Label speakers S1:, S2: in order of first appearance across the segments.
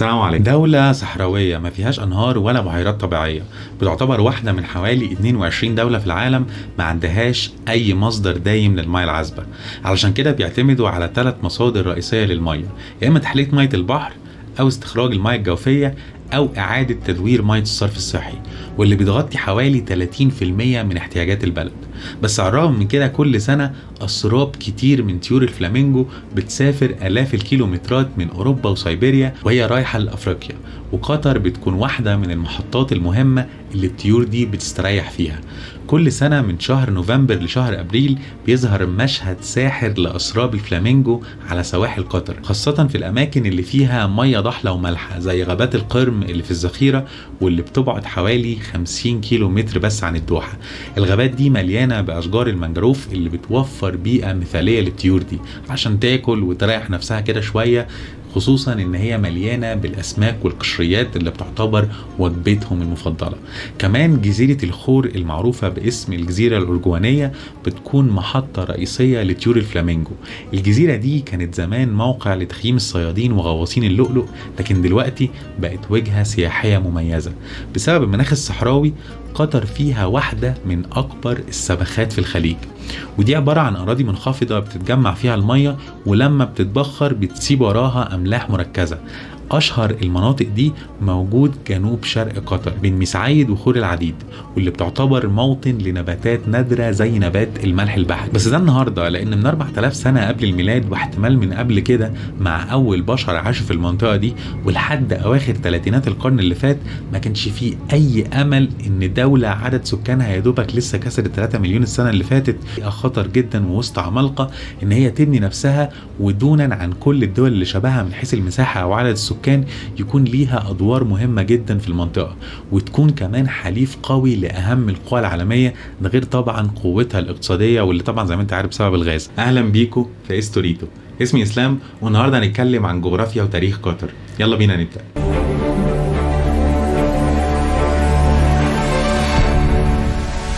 S1: السلام عليكم. دولة صحراوية ما فيهاش أنهار ولا بحيرات طبيعية، بتعتبر واحدة من حوالي 22 دولة في العالم ما عندهاش أي مصدر دايم للمياه العذبة. علشان كده بيعتمدوا على 3 مصادر رئيسية للمياه، يا إما تحلية مياه البحر أو استخراج المياه الجوفية أو إعادة تدوير مياه الصرف الصحي، واللي بتغطي حوالي 30% من احتياجات البلد. بس على الرغم من كده كل سنة أسراب كتير من طيور الفلامينجو بتسافر آلاف الكيلومترات من أوروبا وسيبيريا وهي رايحة لأفريقيا، وقطر بتكون واحدة من المحطات المهمة اللي الطيور دي بتستريح فيها. كل سنة من شهر نوفمبر لشهر أبريل بيظهر مشهد ساحر لأسراب الفلامينجو على سواحل قطر، خاصة في الأماكن اللي فيها مية ضحلة ومالحة زي غابات القرم اللي في الذخيرة، واللي بتبعد حوالي 50 كيلو متر بس عن الدوحة. الغابات دي مليانة بأشجار المانجروف اللي بتوفر بيئة مثالية للطيور دي عشان تاكل وتريح نفسها كده شوية، خصوصا ان هي مليانة بالاسماك والقشريات اللي بتعتبر وجبتهم المفضلة. كمان جزيرة الخور المعروفة باسم الجزيرة الأرجوانية بتكون محطة رئيسية لطيور الفلامينجو. الجزيرة دي كانت زمان موقع لتخييم الصيادين وغواصين اللؤلؤ، لكن دلوقتي بقت وجهة سياحية مميزة بسبب المناخ الصحراوي. قطر فيها واحدة من أكبر السبخات في الخليج، ودي عبارة عن أراضي منخفضة بتتجمع فيها المية، ولما بتتبخر بتسيب وراها أملاح مركزة. أشهر المناطق دي موجود جنوب شرق قطر بين مسعيد وخور العديد، واللي بتعتبر موطن لنباتات نادرة زي نبات الملح البحري. بس ده النهاردة، لأن من 4000 سنة قبل الميلاد واحتمال من قبل كده مع أول بشر عاشوا في المنطقة دي ولحد أواخر ثلاثينات القرن اللي فات ما كانش فيه أي أمل إن دولة عدد سكانها يدوبك لسه كسرت 3 مليون السنة اللي فاتت خطر جدا ووسط عمالقة إن هي تبني نفسها، ودونا عن كل الدول اللي شبهها من حيث المساحة أو عدد السكان يكون ليها أدوار مهمة جدا في المنطقة، وتكون كمان حليف قوي لأهم القوى العالمية، ده غير طبعا قوتها الاقتصادية واللي طبعا زي ما انت عارف بسبب الغاز. أهلا بيكو في استوريتو، اسمي إسلام والنهاردة هنتكلم عن جغرافيا وتاريخ قطر. يلا بينا نبدأ.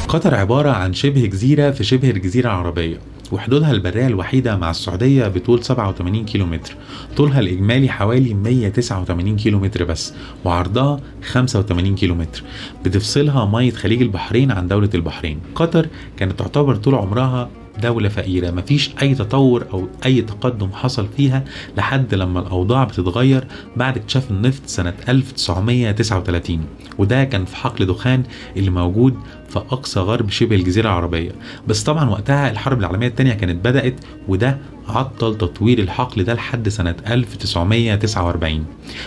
S1: قطر عبارة عن شبه جزيرة في شبه الجزيرة العربية، وحدودها البرية الوحيدة مع السعودية بطول 87 كيلومتر. طولها الإجمالي حوالي 189 كيلومتر بس، وعرضها 85 كيلومتر. بتفصلها مية خليج البحرين عن دولة البحرين. قطر كانت تعتبر طول عمرها دولة فقيرة، مفيش أي تطور أو أي تقدم حصل فيها لحد لما الأوضاع بتتغير بعد اكتشاف النفط سنة 1939، وده كان في حقل دخان اللي موجود في أقصى غرب شبه الجزيرة العربية. بس طبعا وقتها الحرب العالمية الثانية كانت بدأت، وده عطل تطوير الحقل ده لحد سنة 1949.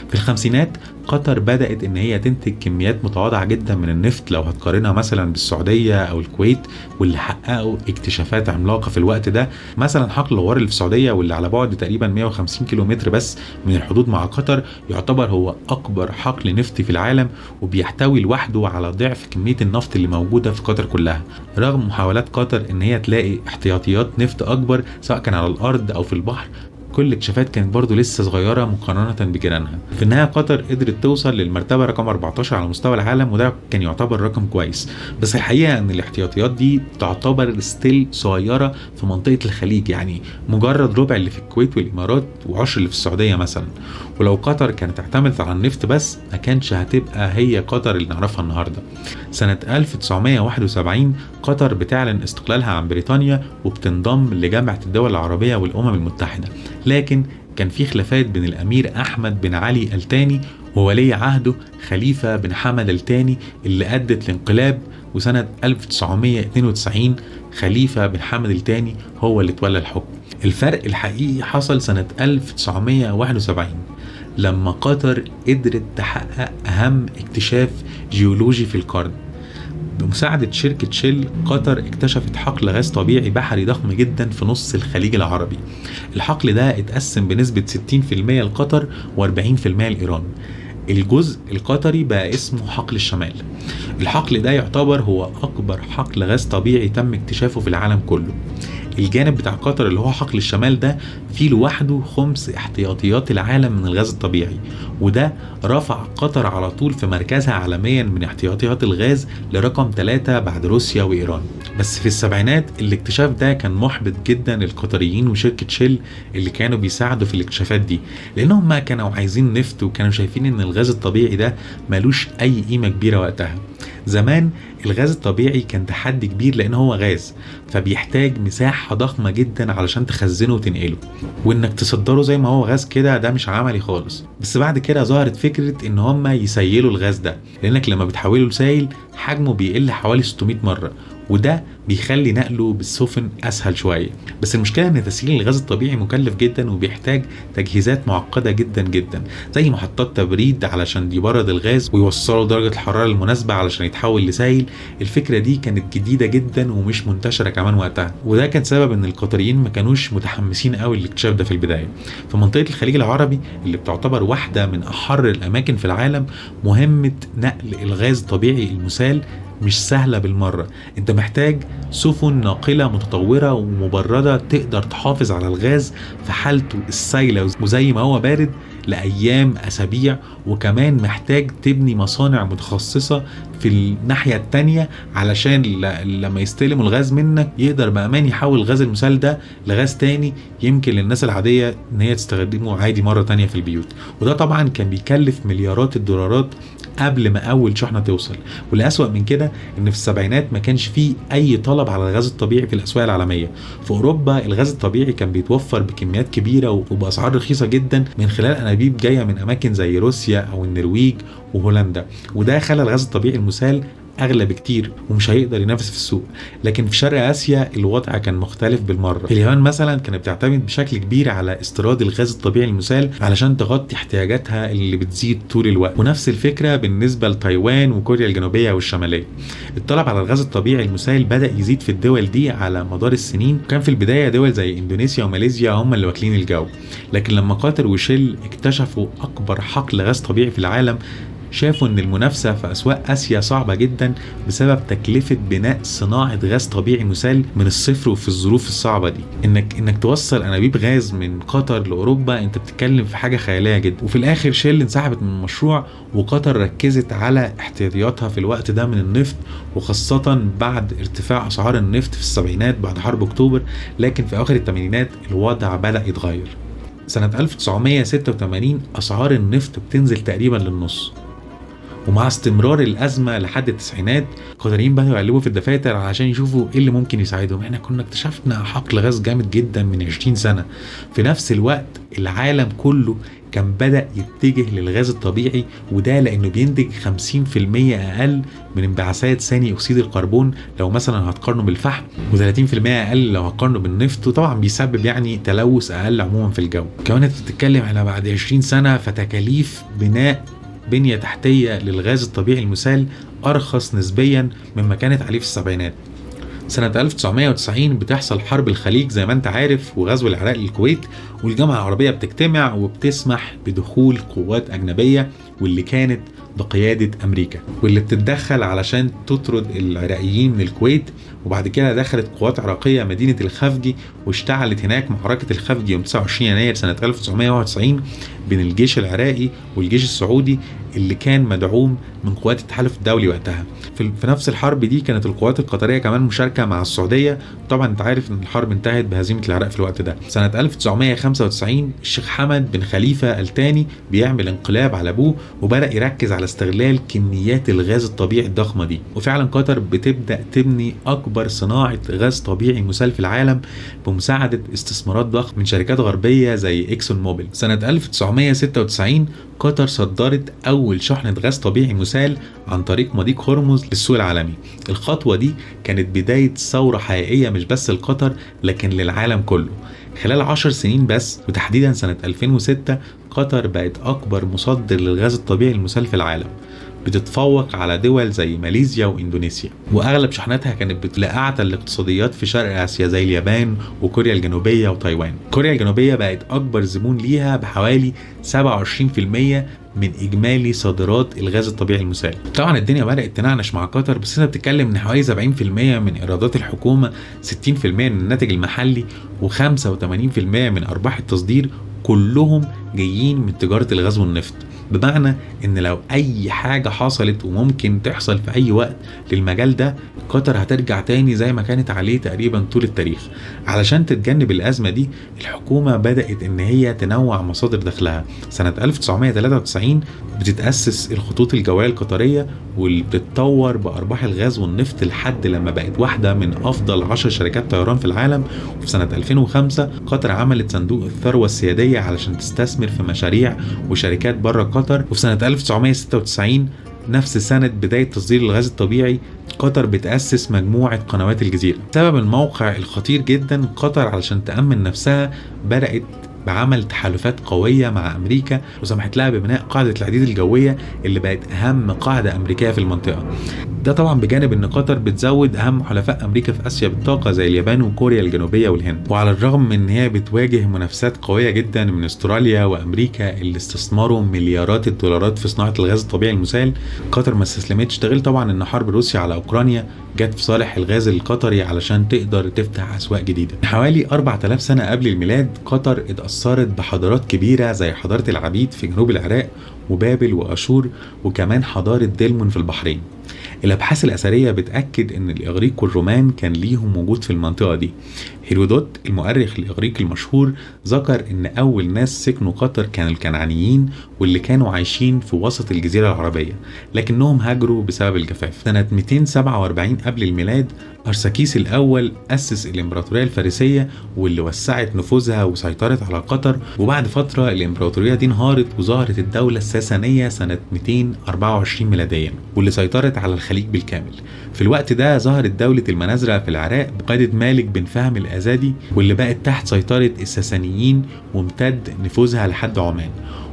S1: في الخمسينات قطر بدأت ان هي تنتج كميات متواضعة جدا من النفط لو هتقارنها مثلا بالسعودية او الكويت، واللي حققوا اكتشافات عملاقة في الوقت ده. مثلا حقل الغوار اللي في السعودية واللي على بعد تقريبا 150 كيلومتر بس من الحدود مع قطر يعتبر هو اكبر حقل نفطي في العالم، وبيحتوي لوحده على ضعف كمية النفط اللي موجودة في قطر كلها، رغم محاولات قطر ان هي تلاقي احتياطيات نفط اكبر سواء كان على الارض او في البحر. كل الاكتشافات كانت برضو لسه صغيرة مقارنة بجيرانها. في النهاية قطر قدرت توصل للمرتبة رقم 14 على مستوى العالم، وده كان يعتبر رقم كويس. بس الحقيقة ان الاحتياطيات دي تعتبر ستيل صغيرة في منطقة الخليج، يعني مجرد ربع اللي في الكويت والامارات وعشر اللي في السعودية مثلا. ولو قطر كانت اعتمدت على النفط بس ما كانش هتبقى هي قطر اللي نعرفها النهاردة. سنة 1971 قطر بتعلن استقلالها عن بريطانيا وبتنضم لجامعة الدول العربية والأمم المتحدة، لكن كان في خلافات بين الأمير أحمد بن علي الثاني وولي عهده خليفة بن حمد الثاني اللي أدت لانقلاب، وسنة 1992 خليفة بن حمد الثاني هو اللي تولى الحكم. الفرق الحقيقي حصل سنة 1971 لما قطر قدرت تحقق أهم اكتشاف جيولوجي في القرن. بمساعدة شركة شيل قطر اكتشفت حقل غاز طبيعي بحري ضخم جدا في نص الخليج العربي. الحقل ده اتقسم بنسبة 60% لقطر و40% لإيران. الجزء القطري بقى اسمه حقل الشمال. الحقل ده يعتبر هو أكبر حقل غاز طبيعي تم اكتشافه في العالم كله. الجانب بتاع قطر اللي هو حقل الشمال ده فيه لوحده خمس احتياطيات العالم من الغاز الطبيعي، وده رفع قطر على طول في مركزها عالميا من احتياطيات الغاز لرقم 3 بعد روسيا وإيران. بس في السبعينات الاكتشاف ده كان محبط جدا للقطريين وشركة شيل اللي كانوا بيساعدوا في الاكتشافات دي، لأنهم ما كانوا عايزين نفط وكانوا شايفين ان الغاز الطبيعي ده ملوش أي قيمة كبيرة وقتها. زمان الغاز الطبيعي كان تحدي كبير لان هو غاز، فبيحتاج مساحة ضخمة جدا علشان تخزنه وتنقله، وانك تصدره زي ما هو غاز كده ده مش عملي خالص. بس بعد كده ظهرت فكرة ان هم يسيلوا الغاز ده، لانك لما بتحوله لسائل حجمه بيقل حوالي 600 مرة، وده بيخلي نقله بالسفن اسهل شويه. بس المشكله ان تسييل الغاز الطبيعي مكلف جدا وبيحتاج تجهيزات معقده جدا جدا، زي محطات تبريد علشان يبرد الغاز ويوصله درجه الحراره المناسبه علشان يتحول لسائل. الفكره دي كانت جديده جدا ومش منتشره كمان وقتها، وده كان سبب ان القطريين ما كانوش متحمسين قوي للاكتشاف ده في البدايه. في منطقه الخليج العربي اللي بتعتبر واحده من احر الاماكن في العالم، مهمه نقل الغاز الطبيعي المسال مش سهلة بالمرة. انت محتاج سفن ناقلة متطورة ومبردة تقدر تحافظ على الغاز في حالته السايلة وزي ما هو بارد لأيام أسابيع، وكمان محتاج تبني مصانع متخصصة في الناحية التانية علشان لما يستلموا الغاز منك يقدر بأمان يحول الغاز المسال ده لغاز تاني يمكن للناس العادية ان هي تستخدمه عادي مرة تانية في البيوت. وده طبعا كان بيكلف مليارات الدولارات قبل ما اول شحنه توصل. والاسوأ من كده ان في السبعينات ما كانش فيه اي طلب على الغاز الطبيعي في الاسواق العالميه. في اوروبا الغاز الطبيعي كان بيتوفر بكميات كبيره وباسعار رخيصه جدا من خلال انابيب جايه من اماكن زي روسيا او النرويج وهولندا، وده خلى الغاز الطبيعي المسال اغلى بكتير ومش هيقدر ينافس في السوق. لكن في شرق اسيا الوضع كان مختلف بالمره. في اليابان مثلا كانت بتعتمد بشكل كبير على استيراد الغاز الطبيعي المسال علشان تغطي احتياجاتها اللي بتزيد طول الوقت، ونفس الفكره بالنسبه لتايوان وكوريا الجنوبيه والشماليه. الطلب على الغاز الطبيعي المسال بدا يزيد في الدول دي على مدار السنين، وكان في البدايه دول زي اندونيسيا وماليزيا هم اللي واكلين الجو. لكن لما قطر وشيل اكتشفوا اكبر حقل غاز طبيعي في العالم، شافوا ان المنافسه في اسواق اسيا صعبه جدا بسبب تكلفه بناء صناعه غاز طبيعي مسال من الصفر وفي الظروف الصعبه دي. انك توصل انابيب غاز من قطر لاوروبا انت بتتكلم في حاجه خياليه جدا. وفي الاخر شيل انسحبت من المشروع، وقطر ركزت على احتياطياتها في الوقت ده من النفط، وخاصه بعد ارتفاع اسعار النفط في السبعينات بعد حرب اكتوبر. لكن في اواخر الثمانينات الوضع بدا يتغير. سنه 1986 اسعار النفط بتنزل تقريبا للنص، ومع استمرار الأزمة لحد التسعينات القطريين بدأوا يقلبوا في الدفاتر علشان يشوفوا ايه اللي ممكن يساعدهم. احنا كنا اكتشفنا حقل غاز جامد جدا من 20 سنة. في نفس الوقت العالم كله كان بدأ يتجه للغاز الطبيعي، وده لأنه بينتج 50% أقل من انبعاثات ثاني أكسيد الكربون لو مثلا هتقارنه بالفحم، و30% أقل لو هتقارنه بالنفط، وطبعا بيسبب يعني تلوث أقل عموما في الجو. كمان انت بتتكلم على بعد 20 سنة فتكاليف بناء بنية تحتية للغاز الطبيعي المسال أرخص نسبيا مما كانت عليه في السبعينات. سنة 1990 بتحصل حرب الخليج زي ما انت عارف، وغزو العراق للكويت، والجامعة العربية بتجتمع وبتسمح بدخول قوات أجنبية واللي كانت بقيادة أمريكا، واللي بتتدخل علشان تطرد العراقيين من الكويت. وبعد كده دخلت قوات عراقية مدينة الخفجي، واشتعلت هناك معركة الخفجي يوم 29 يناير سنة 1991 بين الجيش العراقي والجيش السعودي اللي كان مدعوم من قوات التحالف الدولي وقتها. في نفس الحرب دي كانت القوات القطرية كمان مشاركة مع السعودية. طبعا انت عارف ان الحرب انتهت بهزيمة العراق في الوقت ده. سنة 1995 الشيخ حمد بن خليفة الثاني بيعمل انقلاب على ابوه، وبدأ يركز على استغلال كميات الغاز الطبيعي الضخمة دي. وفعلا قطر بتبدأ تبني أكبر صناعة غاز طبيعي مسال في العالم بمساعدة استثمارات ضخمة من شركات غربية زي إكسون موبيل. سنة 1996 قطر صدرت أول شحنة غاز طبيعي مسال عن طريق مضيق هرمز للسوق العالمي. الخطوة دي كانت بداية ثورة حقيقية مش بس لقطر لكن للعالم كله. خلال 10 سنين بس، وتحديدا سنة 2006، قطر بقت أكبر مصدر للغاز الطبيعي المسال في العالم، بتتفوق على دول زي ماليزيا واندونيسيا. واغلب شحناتها كانت بتلاقي الاقتصاديات في شرق اسيا زي اليابان وكوريا الجنوبيه وتايوان. كوريا الجنوبيه بقت اكبر زبون ليها بحوالي 27% من اجمالي صادرات الغاز الطبيعي المسال. طبعا الدنيا بدات تنعنش مع قطر، بس انت بتتكلم ان حوالي 70% من ايرادات الحكومه، 60% من الناتج المحلي، و85% من ارباح التصدير كلهم جايين من تجاره الغاز والنفط. بمعنى ان لو اي حاجة حصلت وممكن تحصل في اي وقت للمجال ده، قطر هترجع تاني زي ما كانت عليه تقريبا طول التاريخ. علشان تتجنب الازمة دي، الحكومة بدأت ان هي تنوع مصادر دخلها. سنة 1993 بتتأسس الخطوط الجوية القطرية، واللي بتتطور بأرباح الغاز والنفط لحد لما بقت واحدة من أفضل 10 شركات طيران في العالم. وفي سنة 2005 قطر عملت صندوق الثروة السيادية علشان تستثمر في مشاريع وشركات بره قطر. وفي سنة 1996 نفس سنة بداية تصدير الغاز الطبيعي، قطر بتأسس مجموعة قنوات الجزيرة. بسبب الموقع الخطير جدا، قطر علشان تأمن نفسها بدأت بعمل تحالفات قوية مع أمريكا، وسمحت لها ببناء قاعدة العديد الجوية اللي بقت أهم قاعدة أمريكية في المنطقة. ده طبعا بجانب ان قطر بتزود اهم حلفاء امريكا في اسيا بالطاقه زي اليابان وكوريا الجنوبيه والهند. وعلى الرغم من ان هي بتواجه منافسات قويه جدا من استراليا وامريكا اللي استثمروا مليارات الدولارات في صناعه الغاز الطبيعي المسال، قطر ما استسلمتش. تغير طبعا ان حرب روسيا على اوكرانيا جت في صالح الغاز القطري علشان تقدر تفتح اسواق جديده. حوالي 4000 سنه قبل الميلاد قطر اتاثرت بحضارات كبيره زي حضاره العبيد في جنوب العراق وبابل واشور، وكمان حضاره دلمون في البحرين. الابحاث الاثريه بتاكد ان الاغريق والرومان كان ليهم وجود في المنطقه دي. هيرودوت المؤرخ الاغريقي المشهور ذكر ان اول ناس سكنوا قطر كانوا الكنعانيين، واللي كانوا عايشين في وسط الجزيره العربيه، لكنهم هاجروا بسبب الجفاف. سنه 247 قبل الميلاد أرساكيس الأول أسس الإمبراطورية الفارسية، واللي وسعت نفوذها وسيطرت على قطر. وبعد فترة الإمبراطورية دي انهارت، وظهرت الدولة الساسانية سنة 224 ميلاديا، واللي سيطرت على الخليج بالكامل. في الوقت ده ظهرت دولة المنازرة في العراق بقيادة مالك بن فهم الأزدي، واللي بقت تحت سيطرة الساسانيين وامتد نفوذها لحد عمان،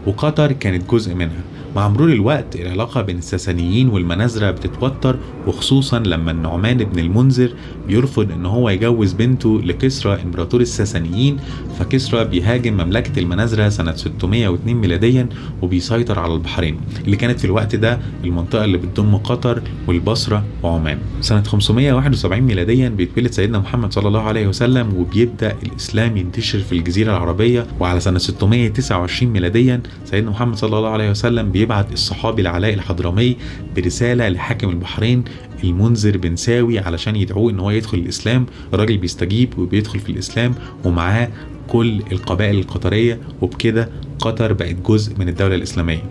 S1: وقطر كانت جزء منها. مع مرور الوقت العلاقة بين الساسانيين والمنازرة بتتوتر، وخصوصا لما النعمان بن المنذر بيرفض ان هو يجوز بنته لكسرى امبراطور الساسانيين، فكسرى بيهاجم مملكة المنازرة سنة 602 ميلاديا وبيسيطر على البحرين، اللي كانت في الوقت ده المنطقة اللي بتضم قطر والبصرة وعمان. سنة 571 ميلاديا بيتولد سيدنا محمد صلى الله عليه وسلم، وبيبدأ الإسلام ينتشر في الجزيرة العربية. وعلى سنة 629 ميلاديا سيدنا محمد صلى الله عليه وسلم بيبعت الصحابي العلاء الحضرمي برسالة لحاكم البحرين المنذر بن ساوي علشان يدعوه ان هو يدخل الإسلام. الراجل بيستجيب وبيدخل في الإسلام، ومعاه كل القبائل القطرية، وبكده قطر بقت جزء من الدولة الإسلامية.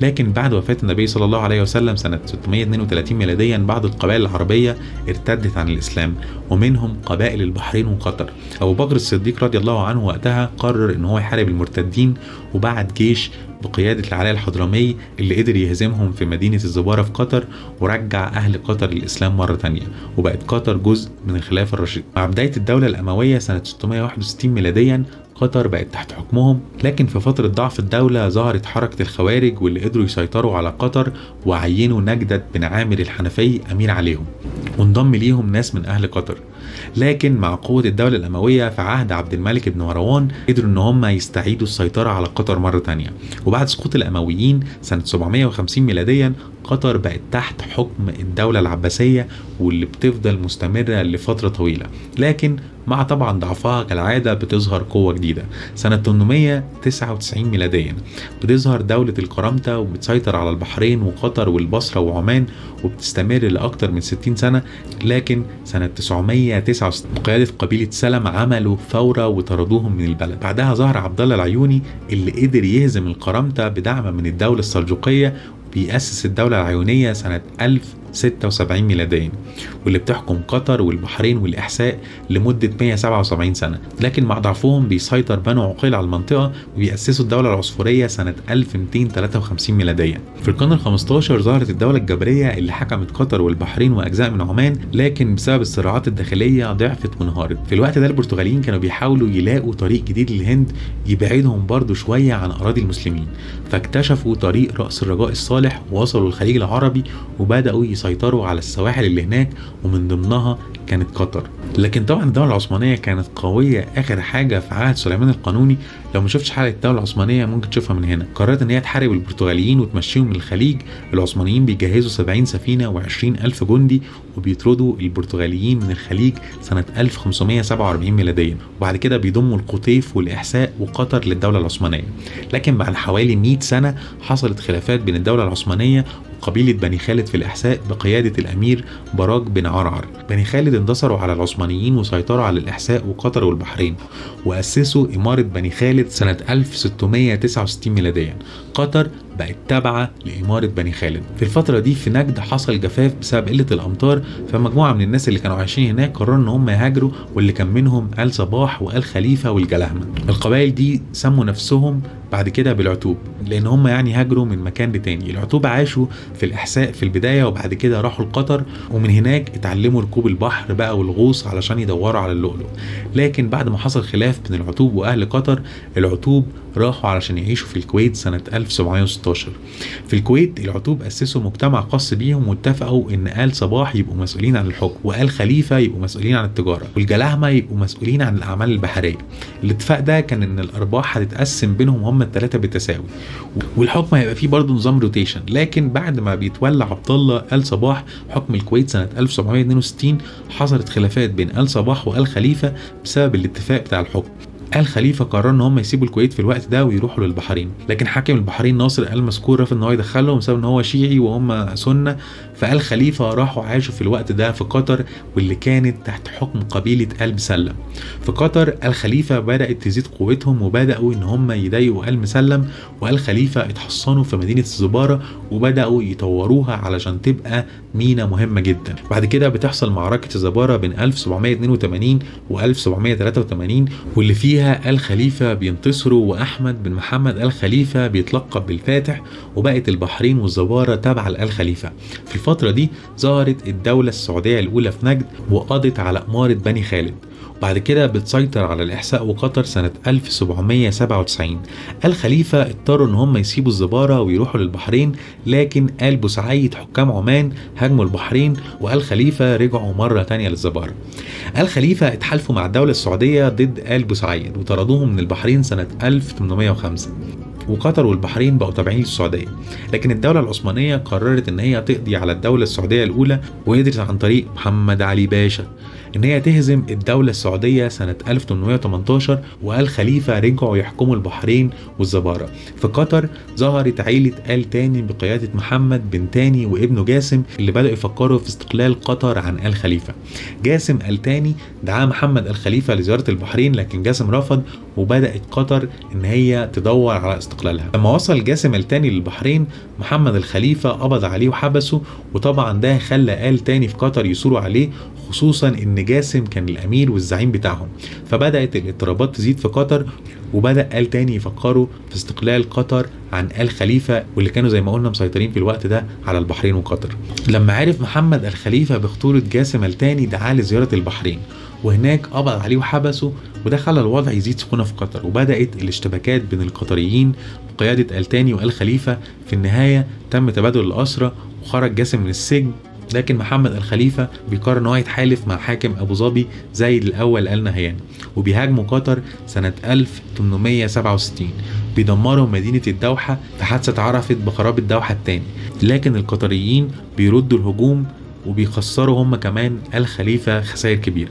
S1: لكن بعد وفاة النبي صلى الله عليه وسلم سنة 632 ميلاديا بعض القبائل العربية ارتدت عن الإسلام، ومنهم قبائل البحرين وقطر. أبو بكر الصديق رضي الله عنه وقتها قرر إن هو يحارب المرتدين، وبعت جيش بقيادة العلاء الحضرمي اللي قدر يهزمهم في مدينة الزبارة في قطر، ورجع أهل قطر للإسلام مرة تانية، وبقت قطر جزء من الخلافة الراشدة. مع بداية الدولة الأموية سنة 661 ميلاديا قطر بقت تحت حكمهم. لكن في فترة ضعف الدولة ظهرت حركة الخوارج، واللي قدروا يسيطروا على قطر وعينوا نجدة بن عامر الحنفي أمير عليهم، وانضم ليهم ناس من أهل قطر. لكن مع قوة الدولة الأموية في عهد عبد الملك بن مروان قدروا ان هم يستعيدوا السيطرة على قطر مرة تانية. وبعد سقوط الأمويين سنة 750 ميلاديا قطر بقت تحت حكم الدولة العباسية، واللي بتفضل مستمرة لفترة طويلة. لكن مع طبعا ضعفها كالعادة بتظهر قوة جديدة. سنة 899 ميلاديا بتظهر دولة القرامطة، وبتسيطر على البحرين وقطر والبصرة وعمان، وبتستمر لأكثر من 60 سنة. لكن سنة 969 بقيادة قبيلة سلم عملوا ثورة وطردوهم من البلد. بعدها ظهر عبد الله العيوني اللي قدر يهزم القرامطة بدعم من الدولة السلجوقية، بيأسس الدولة العيونية سنة 1076 ميلاديا، واللي بتحكم قطر والبحرين والإحساء لمدة 177 سنة. لكن مع ضعفهم بيسيطر بنو عقيل على المنطقة، وبيأسسوا الدولة العصفورية سنة 1253 ميلاديا. في القرن ال15 ظهرت الدولة الجبرية اللي حكمت قطر والبحرين وأجزاء من عمان، لكن بسبب الصراعات الداخلية ضعفت وانهارت. في الوقت ده البرتغاليين كانوا بيحاولوا يلاقوا طريق جديد للهند يبعدهم برضو شوية عن أراضي المسلمين، فاكتشفوا طريق رأس الرجاء الصالح ووصلوا الخليج العربي، وبدأوا يسيطروا على السواحل اللي هناك، ومن ضمنها كانت قطر. لكن طبعا الدولة العثمانية كانت قوية آخر حاجة في عهد سليمان القانوني. لو ما شفتش حلقة الدولة العثمانية ممكن تشوفها من هنا. قررت ان هي تحارب البرتغاليين وتمشيهم من الخليج. العثمانيين بيجهزوا 70 سفينة و20 ألف جندي وبيطردوا البرتغاليين من الخليج سنة 1547 ميلاديا، وبعد كده بيضموا القطيف والإحساء وقطر للدولة العثمانية. لكن بعد حوالي 100 سنة حصلت خلافات بين الدولة العثمانية قبيلة بني خالد في الإحساء بقيادة الأمير براك بن عرعر. بني خالد انتصروا على العثمانيين وسيطروا على الإحساء وقطر والبحرين، وأسسوا إمارة بني خالد سنة 1669 ميلاديا. قطر بقت تابعة لإمارة بني خالد. في الفترة دي في نجد حصل جفاف بسبب قلة الأمطار، فمجموعة من الناس اللي كانوا عايشين هناك قرروا إن هم يهاجروا، واللي كان منهم آل صباح وآل خليفة والجلهمة. القبائل دي سموا نفسهم بعد كده بالعتوب، لأن هم يعني هاجروا من مكان لتاني. العتوب عاشوا في الإحساء في البداية، وبعد كده راحوا لقطر، ومن هناك اتعلموا ركوب البحر بقى والغوص علشان يدوروا على اللؤلؤ. لكن بعد ما حصل خلاف بين العتوب وأهل قطر، العتوب راحوا علشان يعيشوا في الكويت سنة 1716. في الكويت العتوب أسسوا مجتمع خاص بيهم، واتفقوا إن آل صباح يبقوا مسؤولين عن الحكم، وآل خليفة يبقوا مسؤولين عن التجارة، والجلهمة يبقوا مسؤولين عن الأعمال البحرية. الاتفاق ده كان إن الأرباح هتتقسم بينهم هم الثلاثة بالتساوي، والحكم هيبقى فيه برضه نظام روتيشن. لكن بعد ما بيتولى عبد الله آل صباح حكم الكويت سنة 1762 حصلت خلافات بين آل صباح وآل خليفة بسبب الاتفاق بتاع الحكم. آل خليفة قرروا ان هم يسيبوا الكويت في الوقت ده ويروحوا للبحرين، لكن حاكم البحرين ناصر آل مذكور رفض ان هو يدخلهم بسبب ان هو شيعي وهم سنة. فآل خليفة راحوا عاشوا في الوقت ده في قطر، واللي كانت تحت حكم قبيلة آل مسلم. في قطر آل خليفة بدأت تزيد قوتهم، وبدأوا ان هم يضايقوا آل مسلم، وآل خليفة اتحصنوا في مدينة الزبارة وبدأوا يطوروها علشان تبقى مينا مهمة جدا. بعد كده بتحصل معركة الزبارة بين 1782 و 1783، واللي فيها آل خليفة بينتصروا، وأحمد بن محمد آل خليفة بيتلقب بالفاتح، وبقت البحرين والزبارة تابعة لآل خليفة. في الفترة دي ظهرت الدولة السعودية الأولى في نجد وقضت على إمارة بني خالد، وبعد كده بتسيطر على الإحساء وقطر سنة 1797. آل خليفة اضطروا ان هم يسيبوا الزبارة ويروحوا للبحرين، لكن آل بوسعيد حكام عمان هاجموا البحرين، وآل خليفة رجعوا مرة تانية للزبارة. آل خليفة اتحالفوا مع الدولة السعودية ضد آل بوسعيد وطردوهم من البحرين سنة 1805، وقطر والبحرين بقوا تابعين للسعودية. لكن الدولة العثمانية قررت ان هي تقضي على الدولة السعودية الأولى، وقدرت عن طريق محمد علي باشا ان هي تهزم الدولة السعودية سنة 1818، وآل خليفة رجعوا يحكموا البحرين والزبارة. في قطر ظهرت عيلة آل تاني بقيادة محمد بن تاني وابنه جاسم، اللي بدأوا يفكروا في استقلال قطر عن آل خليفة. جاسم آل تاني دعا محمد آل خليفة لزيارة البحرين، لكن جاسم رفض، وبدأت قطر ان هي تدور على استقلالها. لما وصل جاسم آل تاني للبحرين، محمد الخليفة قبض عليه وحبسه، وطبعا ده خلى آل تاني في قطر يثوروا عليه، خصوصا ان جاسم كان الامير والزعيم بتاعهم. فبدأت الاضطرابات تزيد في قطر، وبدأ آل تاني يفكروا في استقلال قطر عن آل خليفة، واللي كانوا زي ما قلنا مسيطرين في الوقت ده على البحرين وقطر. لما عرف محمد الخليفة بخطورة جاسم آل تاني دعاه لزيارة البحرين، وهناك قبض عليه وحبسه، وده خلى الوضع يزيد سخونة في قطر، وبدأت الاشتباكات بين القطريين بقيادة آل تاني وآل خليفة. في النهاية تم تبادل الأسرى وخرج جاسم من السجن، لكن محمد الخليفة بيقرر ان هو يتحالف مع حاكم ابو ظبي زايد الاول آل نهيان، وبيهاجموا قطر سنة 1867. بيدمروا مدينة الدوحة في حادثة عرفت بخراب الدوحة الثاني، لكن القطريين بيردوا الهجوم وبيخسروا هم كمان آل خليفة خسائر كبيرة.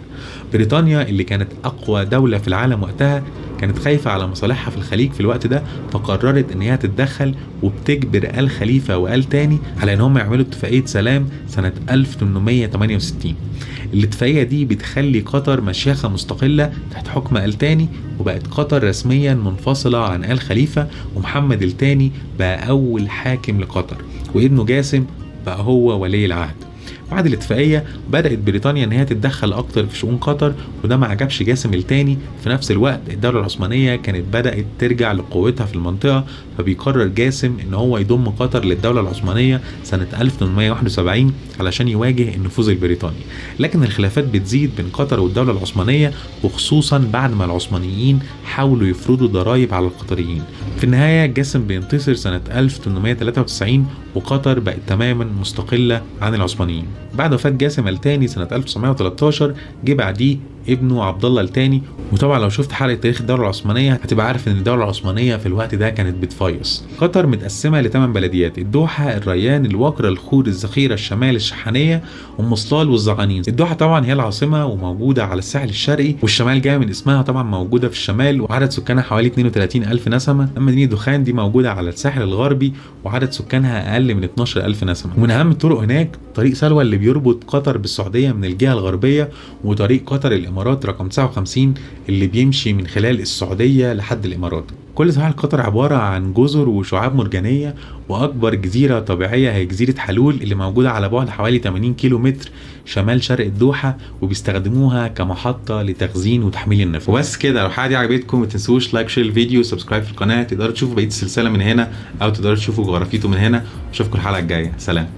S1: بريطانيا اللي كانت أقوى دولة في العالم وقتها كانت خايفة على مصالحها في الخليج في الوقت ده، فقررت ان هي تتدخل وبتجبر آل خليفة وآل تاني على ان هم يعملوا اتفاقية سلام سنة 1868. الاتفاقية دي بتخلي قطر مشيخة مستقلة تحت حكم آل تاني، وبقت قطر رسميا منفصلة عن آل خليفة، ومحمد التاني بقى أول حاكم لقطر، وابنه جاسم بقى هو ولي العهد. بعد الاتفاقية بدأت بريطانيا ان هي تتدخل اكتر في شؤون قطر، وده ما عجبش جاسم التاني. في نفس الوقت الدولة العثمانية كانت بدأت ترجع لقوتها في المنطقة، فبيقرر جاسم ان هو يضم قطر للدولة العثمانية سنة 1871 علشان يواجه النفوذ البريطاني. لكن الخلافات بتزيد بين قطر والدولة العثمانية، وخصوصا بعد ما العثمانيين حاولوا يفرضوا ضرائب على القطريين. في النهاية جاسم بينتصر سنة 1893، وقطر بقت تماما مستقلة عن العثمانيين. بعد وفاة جاسم الثاني سنة 1913 جه بعديه ابنه عبد الله الثاني. وطبعا لو شفت حلقة تاريخ الدولة العثمانية هتبقى عارف ان الدولة العثمانية في الوقت ده كانت بتفيص. قطر متقسمة ل8 بلديات: الدوحة، الريان، الوكرة، الخور، الذخيرة، الشمال، الشحانية، ام صلال، والزغانين. الدوحة طبعا هي العاصمة وموجودة على الساحل الشرقي، والشمال جاي من اسمها طبعا موجودة في الشمال وعدد سكانها حوالي 32 ألف نسمة. اما مدينة دخان دي موجودة على الساحل الغربي وعدد سكانها اقل من 12 ألف نسمة. ومن اهم الطرق هناك طريق سلوى اللي بيربط قطر بالسعودية من الجهة الغربية، وطريق قطر الامارات رقم 59 اللي بيمشي من خلال السعودية لحد الامارات. كل ساحل قطر عبارة عن جزر وشعاب مرجانية، واكبر جزيرة طبيعية هي جزيرة حلول اللي موجودة على بعد حوالي 80 كيلو متر شمال شرق الدوحة، وبيستخدموها كمحطة لتخزين وتحميل النفط. وبس كده، لو الحلقة دي عجبتكم ما تنسوش لايك شير الفيديو وسبسكرايب في القناة. تقدروا تشوفوا بقية السلسلة من هنا او تقدروا تشوفوا جغرافيته من هنا. اشوفكم الحلقة الجاية، سلام.